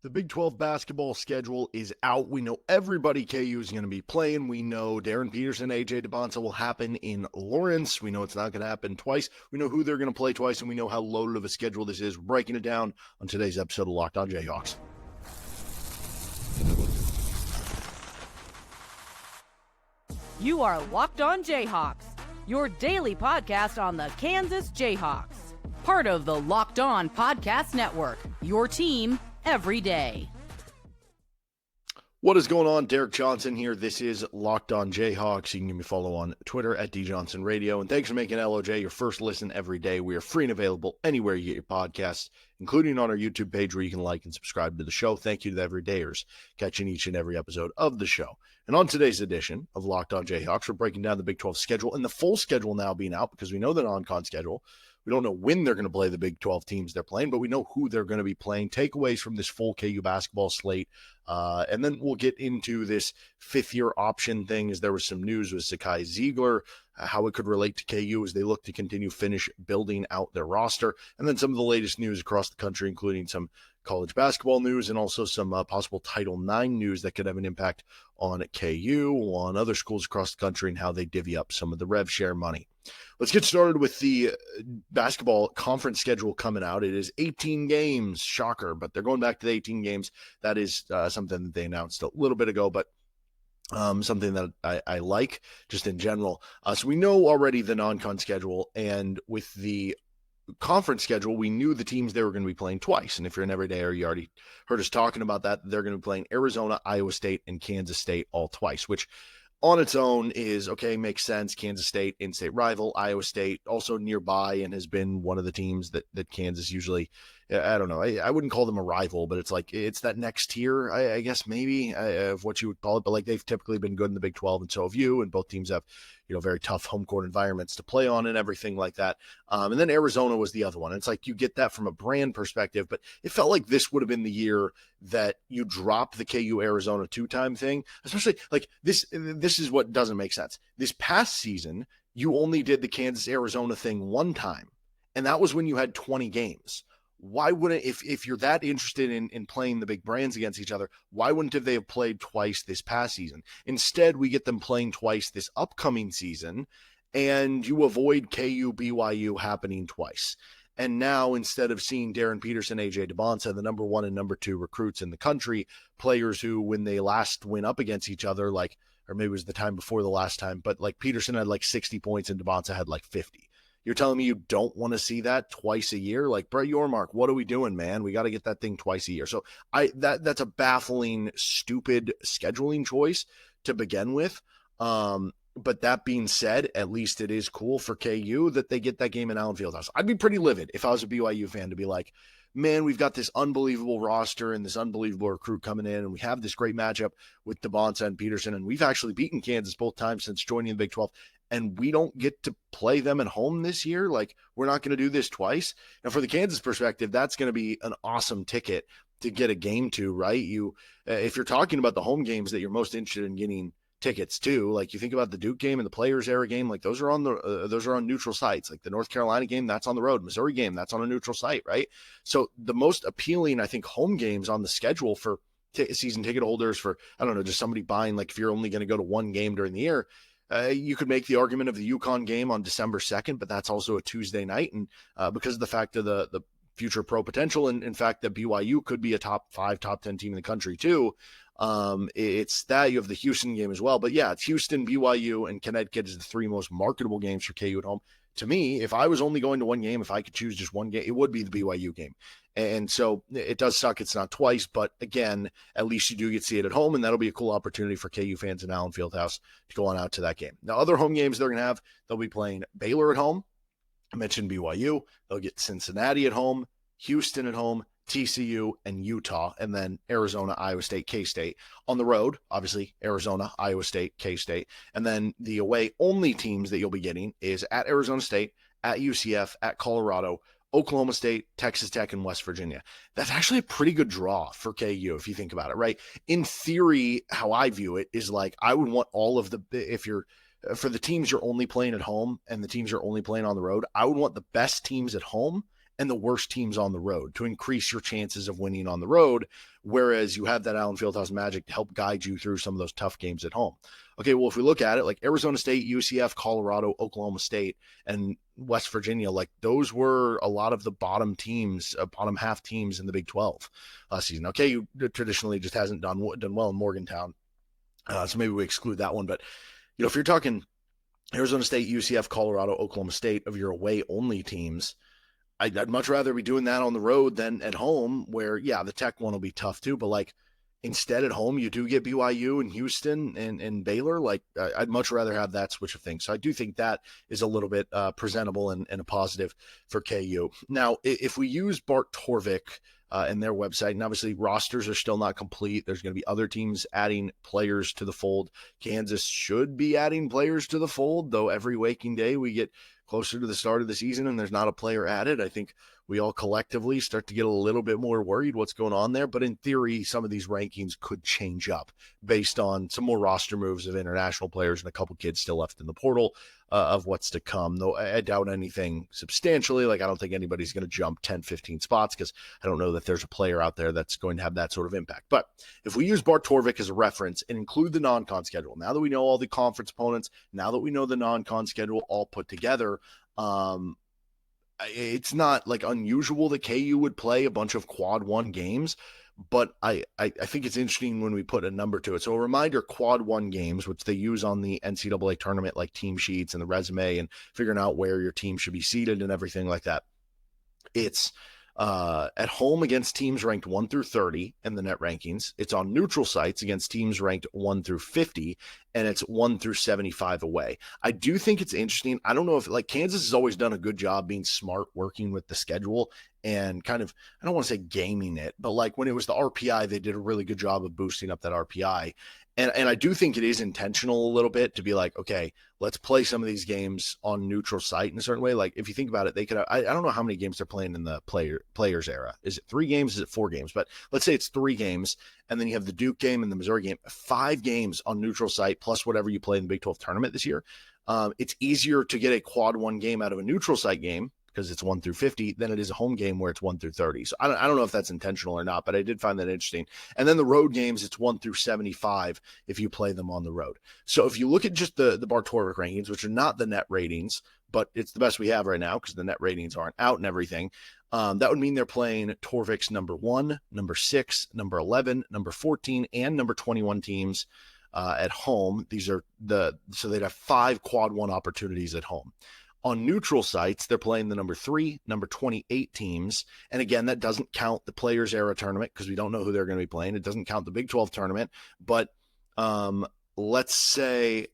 The Big 12 basketball schedule is out. We know everybody KU is going to be playing. We know Darryn Peterson, AJ Dybantsa will happen in Lawrence. We know it's not going to happen twice. We know who they're going to play twice, and we know how loaded of a schedule this is. We're breaking it down on today's episode of Locked On Jayhawks. You are Locked On Jayhawks, your daily podcast on the Kansas Jayhawks. Part of the Locked On Podcast Network, your team every day. What is going on? Derek Johnson here. This is Locked On Jayhawks. You can give me a follow on Twitter at DJohnsonRadio. And thanks for making LOJ your first listen every day. We are free and available anywhere you get your podcasts, including on our YouTube page where you can like and subscribe to the show. Thank you to the everydayers catching each and every episode of the show. And on today's edition of Locked On Jayhawks, we're breaking down the Big 12 schedule and the full schedule now being out because we know the non-con schedule. We don't know when they're going to play the Big 12 teams they're playing, but we know who they're going to be playing. Takeaways from this full KU basketball slate. And then we'll get into this fifth-year option thing as there was some news with Zakai Ziegler, how it could relate to KU as they look to continue finish building out their roster. And then some of the latest news across the country, including some college basketball news and also some possible Title IX news that could have an impact on KU, on other schools across the country, and how they divvy up some of the rev share money. Let's get started with the basketball conference schedule coming out. It is 18 games, shocker, but they're going back to the 18 games. That is something that they announced a little bit ago, but something that I like just in general. So we know already the non-con schedule, and with the conference schedule, we knew the teams they were going to be playing twice. And if you're an everydayer, you already heard us talking about that. They're going to be playing Arizona, Iowa State, and Kansas State all twice, which on its own is okay, makes sense. Kansas State, in-state rival. Iowa State also nearby and has been one of the teams that Kansas usually, I don't know, I wouldn't call them a rival, but it's like it's that next tier, I guess maybe of what you would call it. But like they've typically been good in the Big 12, and so have you. And both teams have very tough home court environments to play on and everything like that. And then Arizona was the other one. It's like you get that from a brand perspective, but it felt like this would have been the year that you drop the KU Arizona two-time thing, especially like this is what doesn't make sense. This past season, you only did the Kansas Arizona thing one time, and that was when you had 20 games. Why wouldn't, if you're that interested in playing the big brands against each other, why wouldn't they have played twice this past season? Instead, we get them playing twice this upcoming season, and you avoid KU BYU happening twice. And now, instead of seeing Darryn Peterson, AJ Dybantsa, the number 1 and number 2 recruits in the country, players who, when they last went up against each other, like, or maybe it was the time before the last time, but like Peterson had like 60 points and Dybantsa had like 50. You're telling me you don't want to see that twice a year? Like, Brett Yormark, what are we doing, man? We got to get that thing twice a year. So that's a baffling, stupid scheduling choice to begin with. But that being said, at least it is cool for KU that they get that game in Allen Fieldhouse. I'd be pretty livid if I was a BYU fan to be like, man, we've got this unbelievable roster and this unbelievable recruit coming in, and we have this great matchup with Dybantsa and Peterson, and we've actually beaten Kansas both times since joining the Big 12, and we don't get to play them at home this year. Like, we're not going to do this twice. And for the Kansas perspective, that's going to be an awesome ticket to get a game to, right? If you're talking about the home games that you're most interested in getting tickets to, like you think about the Duke game and the Players Era game, like those are on neutral sites. Like the North Carolina game, that's on the road. Missouri game, that's on a neutral site, right? So the most appealing, I think, home games on the schedule for season ticket holders, for, I don't know, just somebody buying, like if you're only going to go to one game during the year, you could make the argument of the UConn game on December 2nd, but that's also a Tuesday night. And because of the fact of the future pro potential, and in fact that BYU could be a top 5, top 10 team in the country too, it's that. You have the Houston game as well. But yeah, it's Houston, BYU, and Connecticut is the 3 most marketable games for KU at home. To me, if I was only going to one game, if I could choose just one game, it would be the BYU game. And so it does suck it's not twice, but again, at least you do get to see it at home, and that'll be a cool opportunity for KU fans in Allen Fieldhouse to go on out to that game. Now, other home games they're going to have, they'll be playing Baylor at home. I mentioned BYU. They'll get Cincinnati at home, Houston at home, TCU, and Utah, and then Arizona, Iowa State, K-State. On the road, obviously, Arizona, Iowa State, K-State. And then the away-only teams that you'll be getting is at Arizona State, at UCF, at Colorado, Oklahoma State, Texas Tech, and West Virginia. That's actually a pretty good draw for KU if you think about it, right? In theory, how I view it is like I would want all of the – for the teams you're only playing at home and the teams you're only playing on the road, I would want the best teams at home and the worst teams on the road to increase your chances of winning on the road, whereas you have that Allen Fieldhouse magic to help guide you through some of those tough games at home. Okay, well, if we look at it, like Arizona State, UCF, Colorado, Oklahoma State, and West Virginia, like those were a lot of the bottom teams, bottom half teams in the Big 12 last season. Okay, you traditionally just hasn't done well in Morgantown, so maybe we exclude that one. But if you're talking Arizona State, UCF, Colorado, Oklahoma State of your away only teams, I'd much rather be doing that on the road than at home, where, yeah, the Tech one will be tough too, but like instead at home, you do get BYU and Houston and Baylor. Like I'd much rather have that switch of things. So I do think that is a little bit presentable and a positive for KU. Now, if we use Bart Torvik and their website, and obviously rosters are still not complete, there's going to be other teams adding players to the fold. Kansas should be adding players to the fold, though every waking day we get closer to the start of the season and there's not a player added. I think we all collectively start to get a little bit more worried what's going on there. But in theory, some of these rankings could change up based on some more roster moves of international players and a couple kids still left in the portal of what's to come. Though I doubt anything substantially. Like I don't think anybody's going to jump 10, 15 spots because I don't know that there's a player out there that's going to have that sort of impact. But if we use Bart Torvik as a reference and include the non-con schedule, now that we know all the conference opponents, now that we know the non-con schedule all put together, it's not like unusual that KU would play a bunch of quad one games, but I think it's interesting when we put a number to it. So a reminder, quad one games, which they use on the NCAA tournament, like team sheets and the resume and figuring out where your team should be seated and everything like that. It's at home against teams ranked 1 through 30 in the net rankings. It's on neutral sites against teams ranked 1 through 50, and it's 1 through 75 away. I do think it's interesting. I don't know if, like, Kansas has always done a good job being smart, working with the schedule and kind of, I don't want to say gaming it, but like when it was the RPI, they did a really good job of boosting up that RPI. And I do think it is intentional a little bit to be like, okay, let's play some of these games on neutral site in a certain way. Like if you think about it, they could, I don't know how many games they're playing in the players era. Is it 3 games? Is it 4 games? But let's say it's 3 games. And then you have the Duke game and the Missouri game, 5 games on neutral site, plus whatever you play in the Big 12 tournament this year. It's easier to get a quad 1 game out of a neutral site game because it's 1 through 50 than it is a home game where it's 1 through 30. So I don't know if that's intentional or not, but I did find that interesting. And then the road games, it's 1 through 75 if you play them on the road. So if you look at just the Bart Torvik rankings, which are not the net ratings, but it's the best we have right now because the net ratings aren't out and everything, that would mean they're playing Torvik's number 1, number 6, number 11, number 14, and number 21 teams at home. These are so they'd have 5 quad 1 opportunities at home. On neutral sites, they're playing the number 3, number 28 teams. And again, that doesn't count the Players Era tournament because we don't know who they're going to be playing. It doesn't count the Big 12 tournament. But let's say,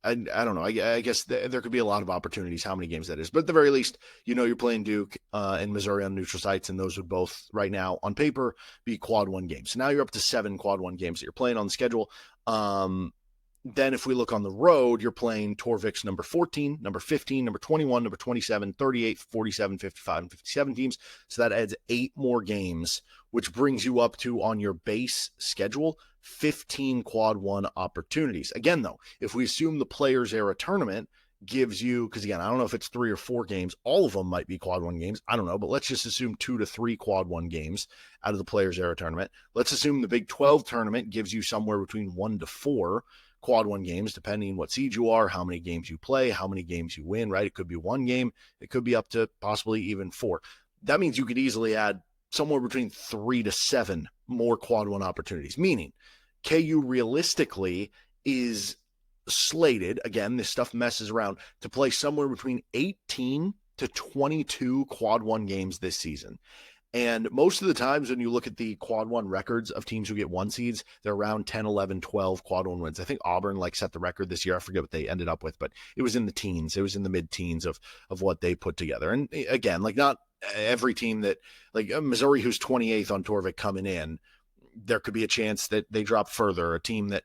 I don't know, I guess there could be a lot of opportunities, how many games that is. But at the very least, you're playing Duke and Missouri on neutral sites, and those would both, right now, on paper, be quad 1 games. So now you're up to 7 quad 1 games that you're playing on the schedule. Then if we look on the road, you're playing Torvik's number 14, number 15, number 21, number 27, 38, 47, 55, and 57 teams. So that adds 8 more games, which brings you up to, on your base schedule, 15 quad 1 opportunities. Again, though, if we assume the Players Era tournament gives you, because again, I don't know if it's 3 or 4 games, all of them might be quad 1 games. I don't know, but let's just assume 2 to 3 quad 1 games out of the Players Era tournament. Let's assume the Big 12 tournament gives you somewhere between 1 to 4 quad 1 games, depending what seed you are, how many games you play, how many games you win, right? It could be 1 game. It could be up to possibly even 4. That means you could easily add somewhere between 3 to 7 more quad 1 opportunities, meaning KU realistically is slated, again, this stuff messes around, to play somewhere between 18 to 22 quad 1 games this season. And most of the times when you look at the quad 1 records of teams who get 1 seeds, they're around 10, 11, 12 quad 1 wins. I think Auburn set the record this year. I forget what they ended up with, but it was in the teens. It was in the mid-teens of what they put together. And again, not every team that, Missouri, who's 28th on Torvik coming in, there could be a chance that they drop further. A team that,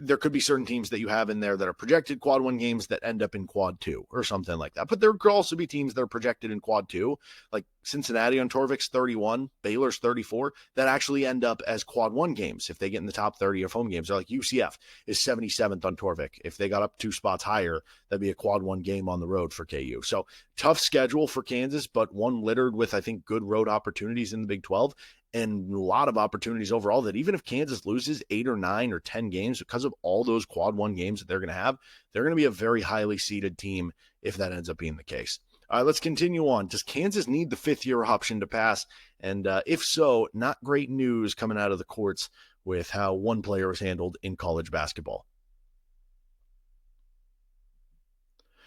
there could be certain teams that you have in there that are projected quad one games that end up in quad two or something like that. But there could also be teams that are projected in quad two, like Cincinnati on Torvik's 31, Baylor's 34, that actually end up as quad one games if they get in the top 30 of home games. Or like UCF is 77th on Torvik. If they got up 2 spots higher, that'd be a quad one game on the road for KU. So tough schedule for Kansas, but one littered with, I think, good road opportunities in the Big 12 and a lot of opportunities overall that even if Kansas loses 8 or 9 or 10 games, because of all those quad one games that they're going to have, they're going to be a very highly seeded team if that ends up being the case. All right, let's continue on. Does Kansas need the 5th-year option to pass? And if so, not great news coming out of the courts with how one player was handled in college basketball.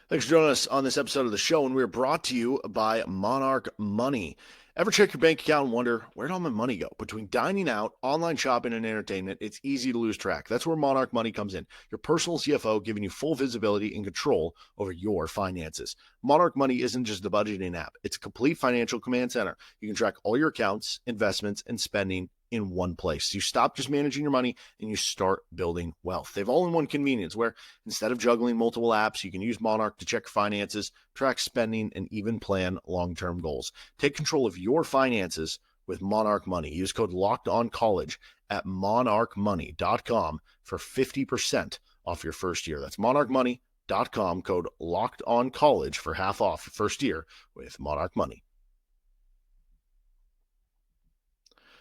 Thanks for joining us on this episode of the show, and we're brought to you by Monarch Money. Ever check your bank account and wonder, where'd all my money go? Between dining out, online shopping, and entertainment, it's easy to lose track. That's where Monarch Money comes in. Your personal CFO giving you full visibility and control over your finances. Monarch Money isn't just a budgeting app. It's a complete financial command center. You can track all your accounts, investments, and spending in one place. You stop just managing your money and you start building wealth. They have all-in-one convenience where instead of juggling multiple apps, you can use Monarch to check finances, track spending, and even plan long-term goals. Take control of your finances with Monarch Money. Use code LOCKEDONCOLLEGE at monarchmoney.com for 50% off your first year. That's monarchmoney.com, code LOCKEDONCOLLEGE for half off your first year with Monarch Money.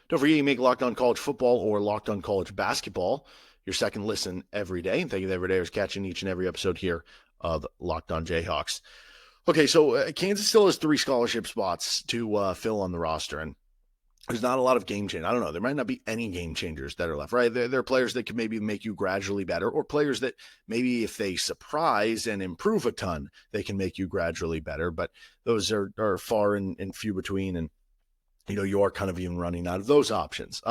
Don't forget, you make Locked On College Football or Locked On College Basketball your second listen every day. And thank you to every day for catching each and every episode here of Locked On Jayhawks. Okay, so Kansas still has 3 scholarship spots to fill on the roster, and there's not a lot of game change. I don't know. There might not be any game changers that are left, right? There are players that can maybe make you gradually better, or players that maybe if they surprise and improve a ton, they can make you gradually better. But those are far and few between, and you are kind of even running out of those options.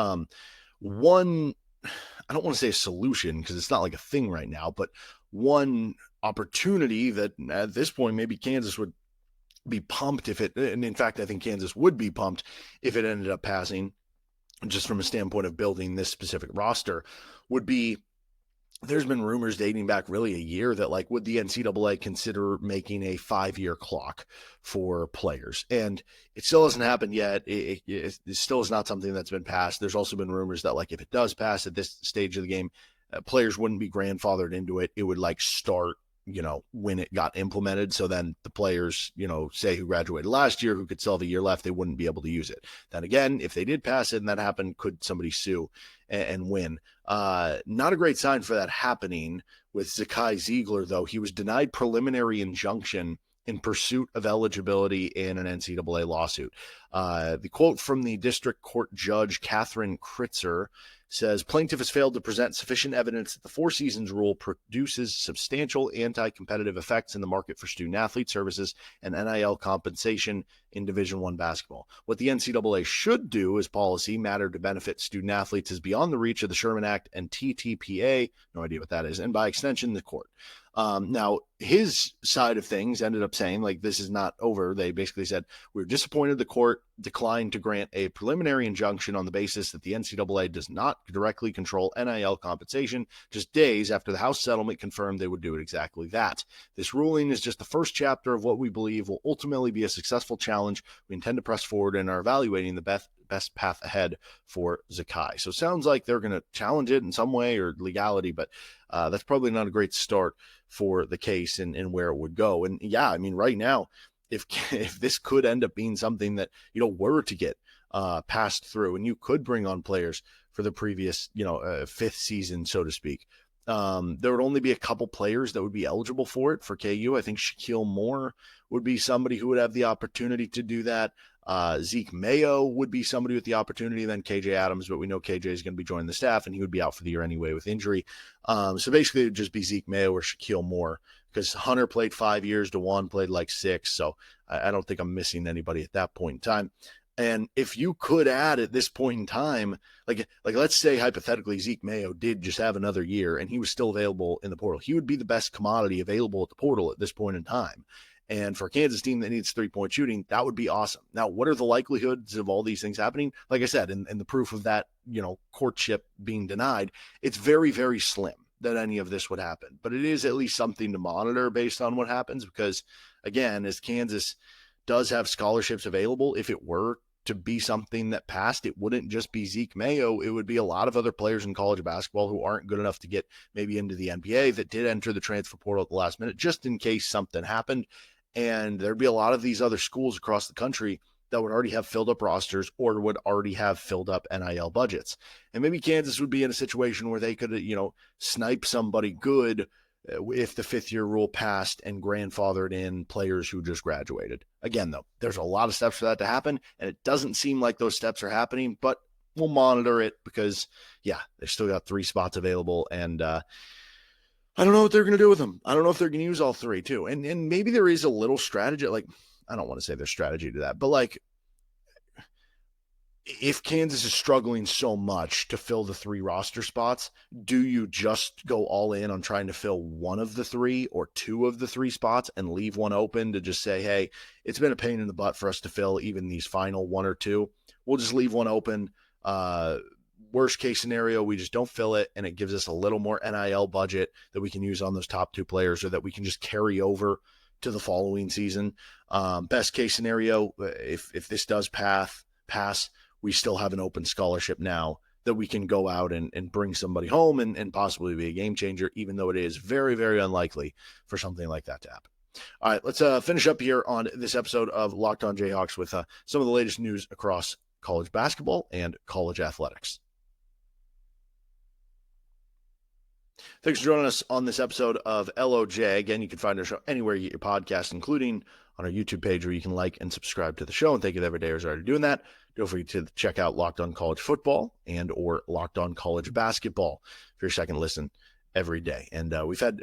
One, I don't want to say a solution because it's not like a thing right now, but one opportunity that at this point, maybe Kansas would be pumped if it, and in fact, I think Kansas would be pumped if it ended up passing, just from a standpoint of building this specific roster, would be, there's been rumors dating back really a year that would the NCAA consider making a 5-year clock for players? And it still hasn't happened yet. It still is not something that's been passed. There's also been rumors that if it does pass at this stage of the game, players wouldn't be grandfathered into it. It would start, when it got implemented. So then the players, say who graduated last year, who could still have a year left, they wouldn't be able to use it. Then again, if they did pass it and that happened, could somebody sue and win? Not a great sign for that happening with Zakai Ziegler, though. He was denied preliminary injunction in pursuit of eligibility in an NCAA lawsuit. The quote from the district court judge, Catherine Kritzer, says, plaintiff has failed to present sufficient evidence that the 4 seasons rule produces substantial anti-competitive effects in the market for student-athlete services and NIL compensation in Division I basketball. What the NCAA should do as policy matter to benefit student-athletes is beyond the reach of the Sherman Act and TTPA, no idea what that is, and by extension, the court. Now, his side of things ended up saying, this is not over. They basically said, we're disappointed the court declined to grant a preliminary injunction on the basis that the NCAA does not directly control NIL compensation, just days after the House settlement confirmed they would do exactly that. This ruling is just the first chapter of what we believe will ultimately be a successful challenge. We intend to press forward and are evaluating the best path ahead for Zakai. So it sounds like they're going to challenge it in some way or legality, but that's probably not a great start for the case and where it would go. And yeah, I mean, right now, if this could end up being something that, were to get passed through and you could bring on players for the previous, 5th season, so to speak, there would only be a couple players that would be eligible for it for KU. I think Shaquille Moore would be somebody who would have the opportunity to do that. Zeke Mayo would be somebody with the opportunity, then KJ Adams, but we know KJ is going to be joining the staff and he would be out for the year anyway with injury. So basically it would just be Zeke Mayo or Shaquille Moore, because Hunter played 5 years, DeJuan played 6. So I don't think I'm missing anybody at that point in time. And if you could add at this point in time, like let's say hypothetically Zeke Mayo did just have another year and he was still available in the portal, he would be the best commodity available at the portal at this point in time. And for a Kansas team that needs 3-point shooting, that would be awesome. Now, what are the likelihoods of all these things happening? Like I said, and the proof of that, courtship being denied, it's very, very slim that any of this would happen. But it is at least something to monitor based on what happens because, again, as Kansas does have scholarships available, if it were to be something that passed, it wouldn't just be Zeke Mayo. It would be a lot of other players in college basketball who aren't good enough to get maybe into the NBA that did enter the transfer portal at the last minute, just in case something happened. And there'd be a lot of these other schools across the country that would already have filled up rosters or would already have filled up NIL budgets. And maybe Kansas would be in a situation where they could, snipe somebody good if the fifth-year rule passed and grandfathered in players who just graduated. Again, though, there's a lot of steps for that to happen, and it doesn't seem like those steps are happening, but we'll monitor it because, they've still got 3 spots available, and I don't know what they're going to do with them. I don't know if they're going to use all 3, too. And maybe there is a little strategy. Like, I don't want to say there's strategy to that, but, like, if Kansas is struggling so much to fill the 3 roster spots, do you just go all in on trying to fill one of the 3 or 2 of the 3 spots and leave one open to just say, hey, it's been a pain in the butt for us to fill even these final 1 or 2. We'll just leave one open. Worst case scenario, we just don't fill it, and it gives us a little more NIL budget that we can use on those top 2 players or that we can just carry over to the following season. Best case scenario, if this does pass, we still have an open scholarship now that we can go out and bring somebody home and possibly be a game changer, even though it is very, very unlikely for something like that to happen. All right, let's finish up here on this episode of Locked On Jayhawks with some of the latest news across college basketball and college athletics. Thanks for joining us on this episode of LOJ. Again, you can find our show anywhere you get your podcast, including on our YouTube page where you can like and subscribe to the show. And thank you to every day who's already doing that. Feel free to check out Locked On College Football and or Locked On College Basketball for your second listen every day. And we've had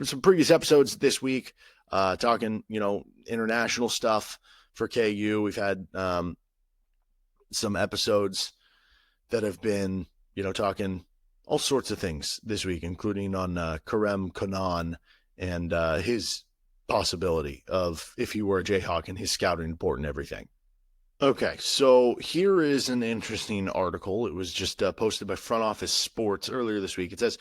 some previous episodes this week talking, international stuff for KU. We've had some episodes that have been, talking all sorts of things this week, including on Karem Kanan and his possibility of if he were a Jayhawk and his scouting report and everything. Okay, so here is an interesting article. It was just posted by Front Office Sports earlier this week. It says,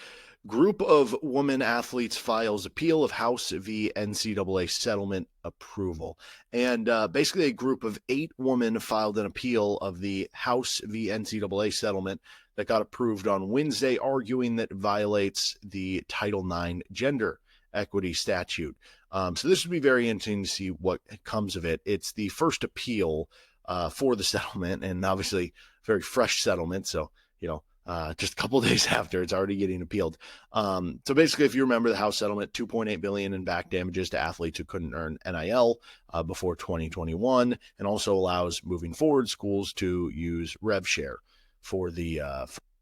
group of women athletes files appeal of House v. NCAA settlement approval. And basically a group of 8 women filed an appeal of the House v. NCAA settlement that got approved on Wednesday, arguing that it violates the Title IX gender equity statute. So this would be very interesting to see what comes of it. It's the first appeal for the settlement, and obviously very fresh settlement. So, just a couple of days after, it's already getting appealed. So basically, if you remember the House settlement, $2.8 billion in back damages to athletes who couldn't earn NIL before 2021, and also allows moving forward schools to use rev share for the.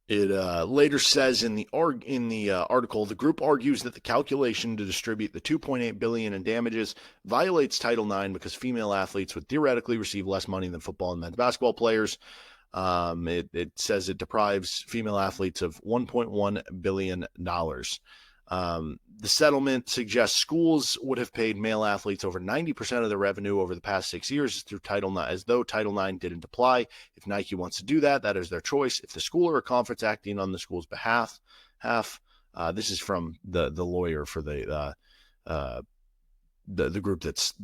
It later says in the article, the group argues that the calculation to distribute the $2.8 billion in damages violates Title IX because female athletes would theoretically receive less money than football and men's basketball players. It says it deprives female athletes of $1.1 billion. The settlement suggests schools would have paid male athletes over 90% of the revenue over the past 6 years through Title IX, as though Title IX didn't apply. If Nike wants to do that, that is their choice. If the school or a conference acting on the school's behalf, this is from the lawyer for the group that's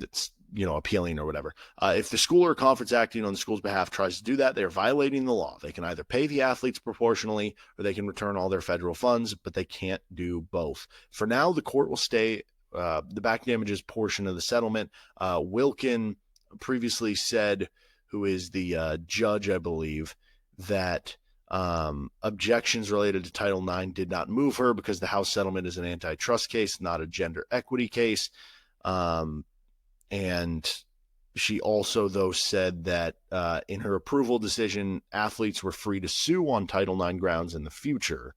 appealing or whatever. If the school or conference acting on the school's behalf tries to do that, they're violating the law. They can either pay the athletes proportionally or they can return all their federal funds, but they can't do both. For now, the court will stay the back damages portion of the settlement. Wilkin previously said, who is the judge, I believe, that objections related to Title IX did not move her because the House settlement is an antitrust case, not a gender equity case. And she also, though, said that in her approval decision, athletes were free to sue on Title IX grounds in the future.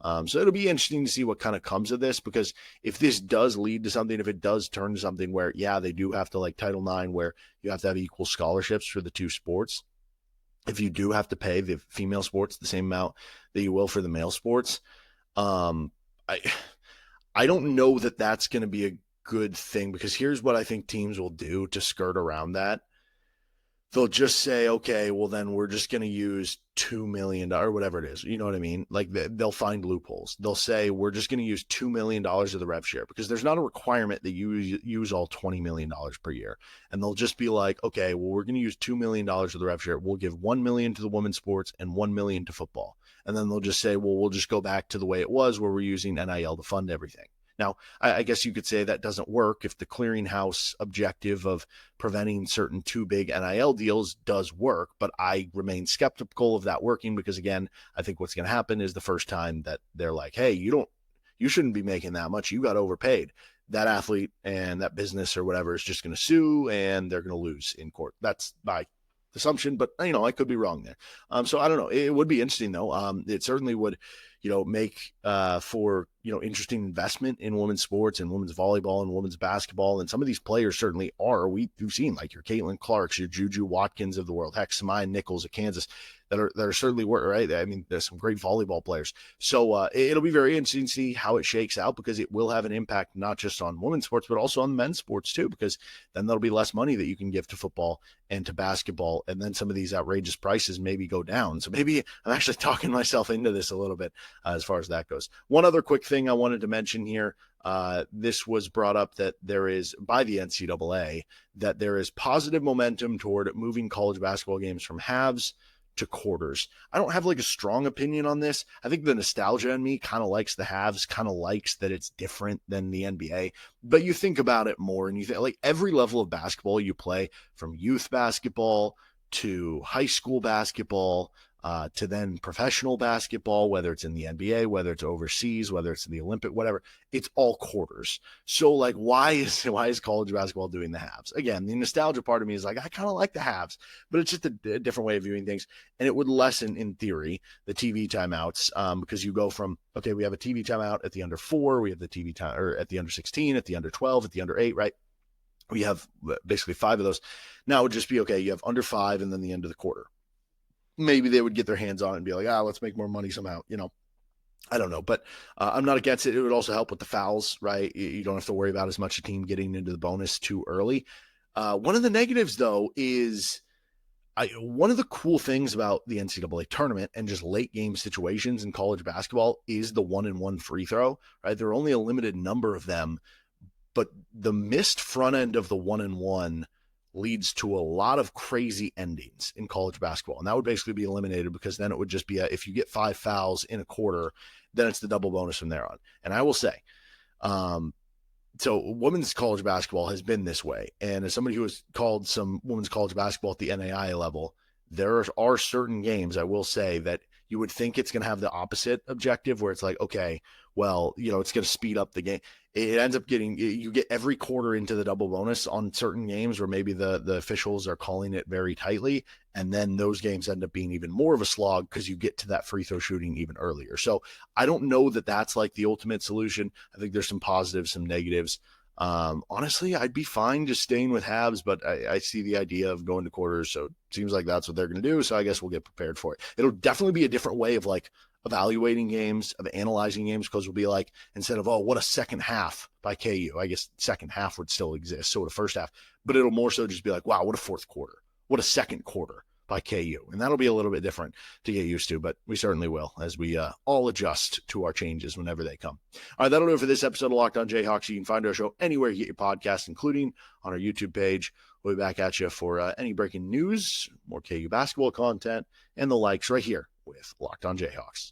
So it'll be interesting to see what kind of comes of this, because if this does lead to something, if it does turn to something where, they do have to, like Title IX, where you have to have equal scholarships for the 2 sports, if you do have to pay the female sports the same amount that you will for the male sports, I don't know that that's going to be good thing, because here's what I think teams will do to skirt around that. They'll just say, okay, well, then we're just going to use $2 million or whatever it is. You know what I mean? Like they'll find loopholes. They'll say, we're just going to use $2 million of the rev share, because there's not a requirement that you use all $20 million per year. And they'll just be like, okay, well, we're going to use $2 million of the rev share. We'll give $1 million to the women's sports and $1 million to football. And then they'll just say, well, we'll just go back to the way it was, where we're using NIL to fund everything. Now, I guess you could say that doesn't work if the clearinghouse objective of preventing certain too big NIL deals does work, but I remain skeptical of that working, because, again, I think what's going to happen is the first time that they're like, hey, you shouldn't be making that much. You got overpaid. That athlete and that business or whatever is just going to sue, and they're going to lose in court. That's my assumption, but, I could be wrong there. So I don't know. It would be interesting, though. It certainly would, make for, interesting investment in women's sports and women's volleyball and women's basketball. And some of these players certainly are. We've seen, like, your Caitlin Clarks, your Juju Watkins of the world, heck, Samaya Nichols of Kansas, that are certainly right. I mean, there's some great volleyball players. So it'll be very interesting to see how it shakes out, because it will have an impact not just on women's sports, but also on men's sports too, because then there'll be less money that you can give to football and to basketball. And then some of these outrageous prices maybe go down. So maybe I'm actually talking myself into this a little bit as far as that goes. One other quick thing I wanted to mention here. This was brought up that there is, by the NCAA, that there is positive momentum toward moving college basketball games from halves to quarters. I don't have like a strong opinion on this. I think the nostalgia in me kind of likes the halves, kind of likes that it's different than the NBA. But you think about it more, and you think, like, every level of basketball you play, from youth basketball to high school basketball, to then professional basketball, whether it's in the NBA, whether it's overseas, whether it's in the Olympic, whatever, it's all quarters. So, like, why is college basketball doing the halves? Again, the nostalgia part of me is like, I kind of like the halves, but it's just a different way of viewing things. And it would lessen, in theory, the TV timeouts, because you go from, okay, we have a TV timeout at the under 4, we have the TV time, or at the under 16, at the under 12, at the under 8, right? We have basically 5 of those. Now it would just be, okay, you have under 5 and then the end of the quarter. Maybe they would get their hands on it and be like, let's make more money somehow, I don't know, but I'm not against it. It would also help with the fouls, right? You don't have to worry about as much a team getting into the bonus too early. One of the negatives, though, is one of the cool things about the NCAA tournament and just late game situations in college basketball is the 1-and-1 free throw, right? There are only a limited number of them, but the missed front end of the 1-and-1 leads to a lot of crazy endings in college basketball. And that would basically be eliminated, because then it would just be if you get 5 fouls in a quarter, then it's the double bonus from there on. And I will say, so women's college basketball has been this way. And as somebody who has called some women's college basketball at the NAIA level, there are certain games, I will say, that you would think it's going to have the opposite objective, where it's like, okay, well, it's going to speed up the game. It ends up you get every quarter into the double bonus on certain games where maybe the officials are calling it very tightly. And then those games end up being even more of a slog, because you get to that free throw shooting even earlier. So I don't know that that's like the ultimate solution. I think there's some positives, some negatives. Honestly, I'd be fine just staying with halves, but I see the idea of going to quarters. So it seems like that's what they're going to do. So I guess we'll get prepared for it. It'll definitely be a different way of like evaluating games, of analyzing games, because we'll be like, instead of, what a second half by KU, I guess second half would still exist. So would a first half, but it'll more so just be like, wow, what a fourth quarter, what a second quarter by KU. And that'll be a little bit different to get used to, but we certainly will, as we all adjust to our changes whenever they come. All right, that'll do it for this episode of Locked On Jayhawks. You can find our show anywhere you get your podcast, including on our YouTube page. We'll be back at you for any breaking news, more KU basketball content, and the likes right here with Locked On Jayhawks.